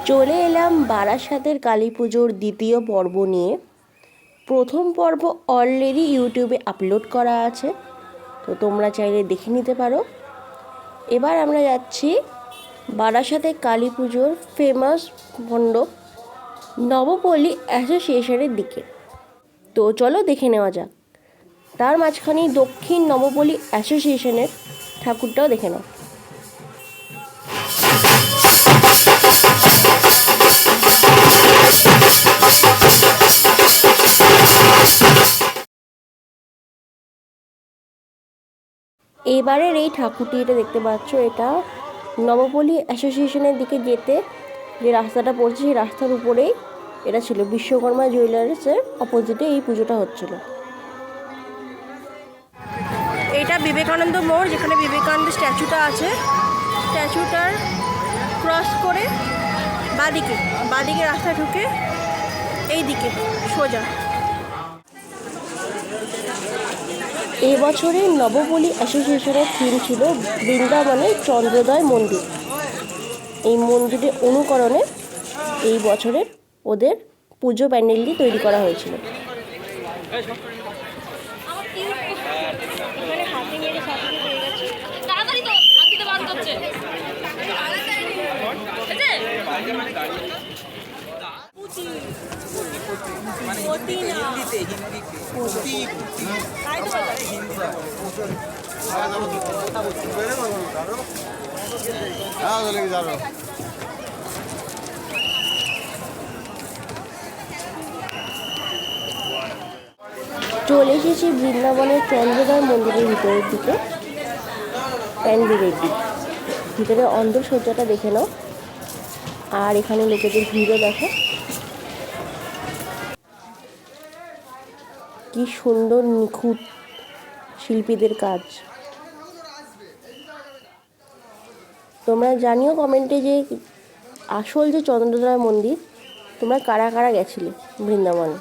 চলে এলাম বারাসাতের কালী পুজোর দ্বিতীয় পর্ব নিয়ে। প্রথম পর্ব অলরেডি ইউটিউবে আপলোড করা আছে, তো তোমরা চাইলে দেখে নিতে পারো। এবার আমরা যাচ্ছি বারাসাতে কালী পুজোর ফেমাস মণ্ডপ নবপল্লী অ্যাসোসিয়েশনের দিকে। তো চলো দেখে নেওয়া যাক। তার মাঝখানেই দক্ষিণ নবপল্লী অ্যাসোসিয়েশনের ঠাকুরটাও দেখে নাও। এবারের এই ঠাকুরটি এটা দেখতে পাচ্ছ, এটা নবপল্লী অ্যাসোসিয়েশনের দিকে যেতে যে রাস্তাটা পড়ছে সেই রাস্তার উপরেই এটা ছিল। বিশ্বকর্মা জুয়েলার্সের অপোজিটে এই পুজোটা হচ্ছিল। এটা বিবেকানন্দ মোড়, যেখানে বিবেকানন্দ স্ট্যাচুটা আছে। স্ট্যাচুটার ক্রস করে বাঁদিকে রাস্তা ঢুকে এই দিকে সোজা। এবছরের নবপল্লী অ্যাসোসিয়েশনের থিম ছিল বৃন্দাবনের চন্দ্রোদয় মন্দির। এই মন্দিরের অনুকরণে এই বছরের ওদের পুজো প্যান্ডেলটি তৈরি করা হয়েছিল। চলে এসেছি বৃন্দাবনের চন্দ্রোদয় মন্দিরের ভিতরের দিকে, প্যান্ডেলের দিক। ভিতরে অন্দরসজ্জাটা দেখে নাও, আর এখানে লোকেদের ভিড়ও দেখো। কি সুন্দর নিখুঁত শিল্পীদের কাজ। তোমরা জানিও কমেন্টে যে আসল যে চন্দ্রোদয় মন্দির তোমরা কারা কারা গেছিলে বৃন্দাবনে।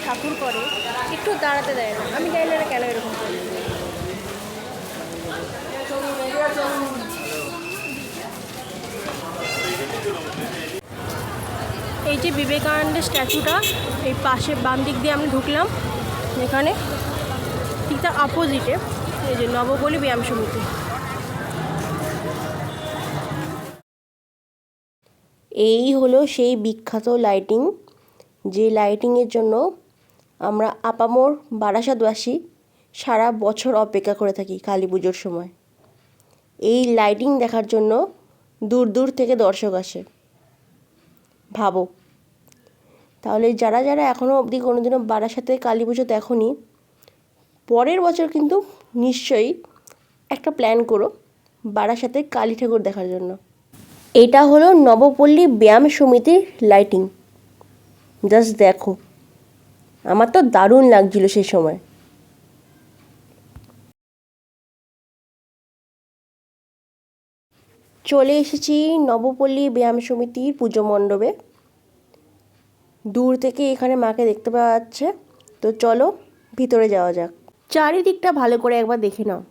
ঠাকুর করে একটু দাঁড়াতে দেয় না, আমি জানি না কেন এরকম করে। এই যে বিবেকানন্দের স্ট্যাচুটা, এই পাশে বাম দিক দিয়ে আমি ঢুকলাম, এখানে ঠিক তার অপোজিটে এই যে নবপল্লী ব্যায়াম সমিতি। এই হলো সেই বিখ্যাত লাইটিং, যে লাইটিংয়ের জন্য আমরা আপামর বারাসাতবাসী সারা বছর অপেক্ষা করে থাকি কালী পুজোর সময়। এই লাইটিং দেখার জন্য দূর দূর থেকে দর্শক আসে। ভাবো তাহলে, যারা যারা এখনও অবধি কোনোদিনও বারাসাতে কালী পুজো দেখোনি, পরের বছর কিন্তু নিশ্চয়ই একটা প্ল্যান করো বারাসাতে কালী ঠাকুর দেখার জন্য। এটা হলো নবপল্লী ব্যায়াম সমিতির লাইটিং। জাস্ট দেখো, আমার তো দারুণ লাগছিল সেই সময়। চলে এসেছি নবপল্লী ব্যায়াম সমিতির পুজো মণ্ডপে। দূর থেকে এখানে মাকে দেখতে পাওয়া যাচ্ছে, তো চলো ভিতরে যাওয়া যাক। চারিদিকটা ভালো করে একবার দেখে নাও।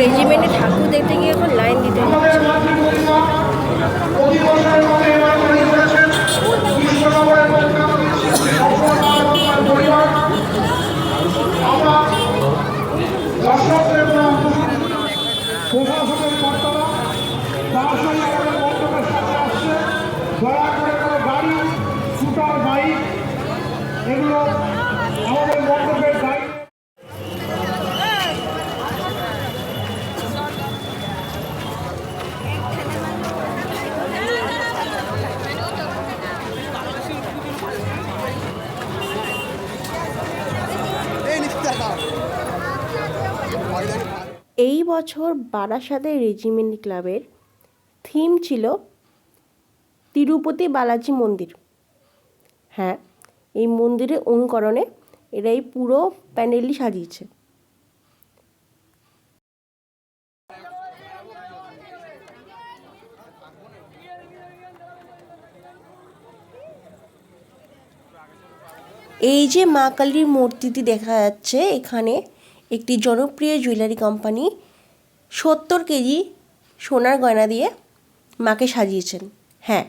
রেজিমেন্টে ঠাকুর দেখতে গিয়ে এখন লাইন দিতে হচ্ছে। এই বছর বারাসাতের রেজিমেন্ট ক্লাবের থিম ছিল তিরুপতি বালাজি মন্দির। হ্যাঁ, এই মন্দিরের অনুকরণে এরা এই পুরো প্যান্ডেলটি সাজিয়েছে। এই যে মা কালীর মূর্তিটি দেখা যাচ্ছে, এখানে একটি জনপ্রিয় জুয়েলারি কোম্পানি 70 কেজি সোনার গয়না দিয়ে মাকে সাজিয়েছেন। হ্যাঁ,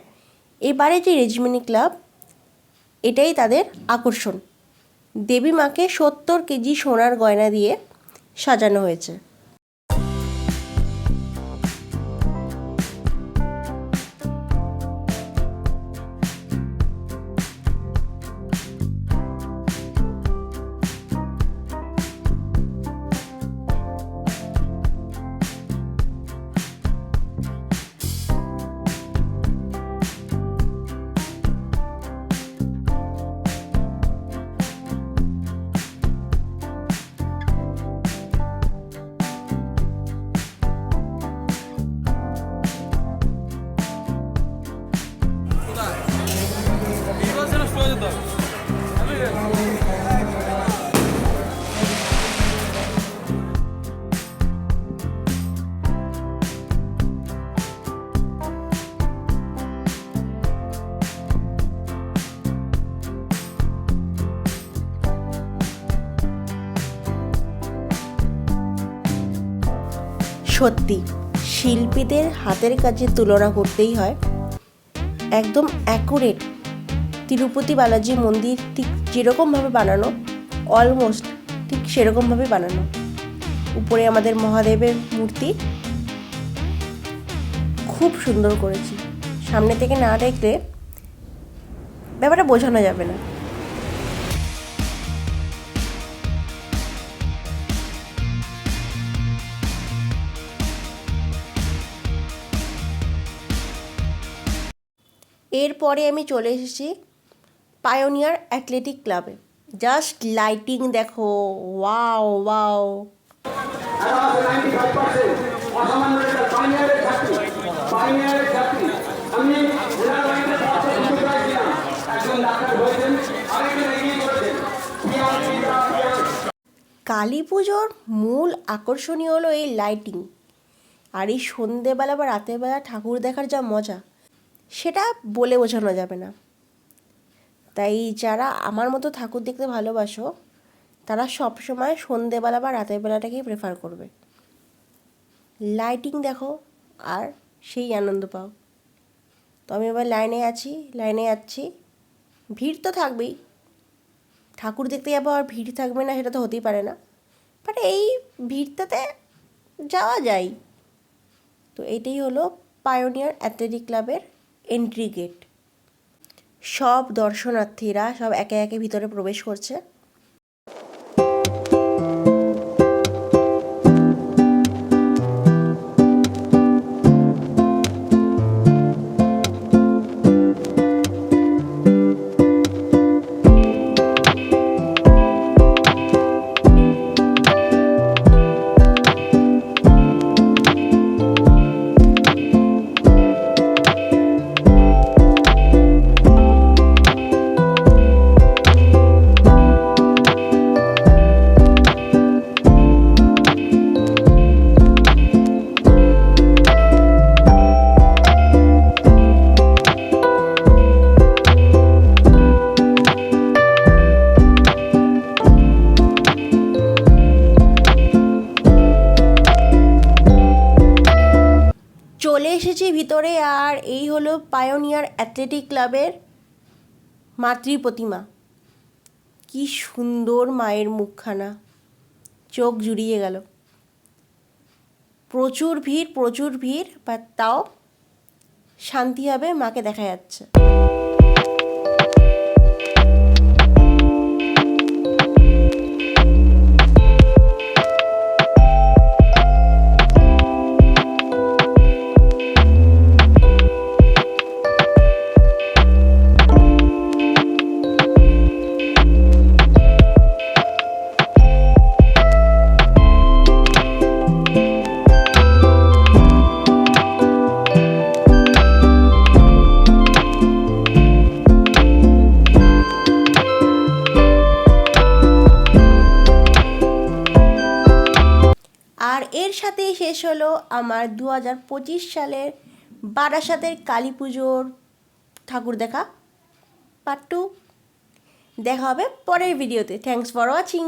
এবারে যে রেজিমেন্ট ক্লাব, এটাই তাদের আকর্ষণ। দেবী মাকে 70 কেজি সোনার গয়না দিয়ে সাজানো হয়েছে। সত্যি শিল্পীদের হাতের কাজের তুলনা করতেই হয়। একদম অ্যাকুরেট তিরুপতি বালাজি মন্দির ঠিক যেরকমভাবে বানানো, অলমোস্ট ঠিক সেরকমভাবে বানানো। উপরে আমাদের মহাদেবের মূর্তি খুব সুন্দর করেছি। সামনে থেকে না দেখলে ব্যাপারটা বোঝানো যাবে না। এরপরে আমি চলে এসেছি পায়োনিয়ার অ্যাথলেটিক ক্লাবে। জাস্ট লাইটিং দেখো, ওয়াও ওয়াও। কালী পুজোর মূল আকর্ষণীয় হলো এই লাইটিং। আর এই সন্ধেবেলা বা রাতের বেলা ঠাকুর দেখার যা মজা, সেটা বলে বোঝানো যাবে না। তাই যারা আমার মতো ঠাকুর দেখতে ভালোবাসো, তারা সবসময় সন্ধেবেলা বা রাতের বেলাটাকেই প্রেফার করবে। লাইটিং দেখো আর সেই আনন্দ পাও। তো আমি এবার লাইনে যাচ্ছি। ভিড় তো থাকবেই, ঠাকুর দেখতে যাবো আর ভিড় থাকবে না সেটা তো হতেই পারে না। বাট এই ভিড়টাতে যাওয়া যায়। তো এটাই হলো পায়োনিয়ার অ্যাথলেটিক ক্লাবের এন্ট্রি গেট। সব দর্শনার্থীরা সব একে একে ভিতরে প্রবেশ করছে। এসেছি ভিতরে, আর এই হলো পায়োনিয়ার অ্যাথলেটিক ক্লাবের মাতৃ প্রতিমা। কি সুন্দর মায়ের মুখখানা, চোখ জুড়িয়ে গেল। প্রচুর ভিড়, বা তাও শান্তিভাবে মাকে দেখা যাচ্ছে। আর এর সাথেই শেষ হলো আমার 2025 সালের বারাসাতের কালী পুজোর ঠাকুর দেখা পার্ট 2। দেখা হবে পরের ভিডিওতে। Thanks for watching.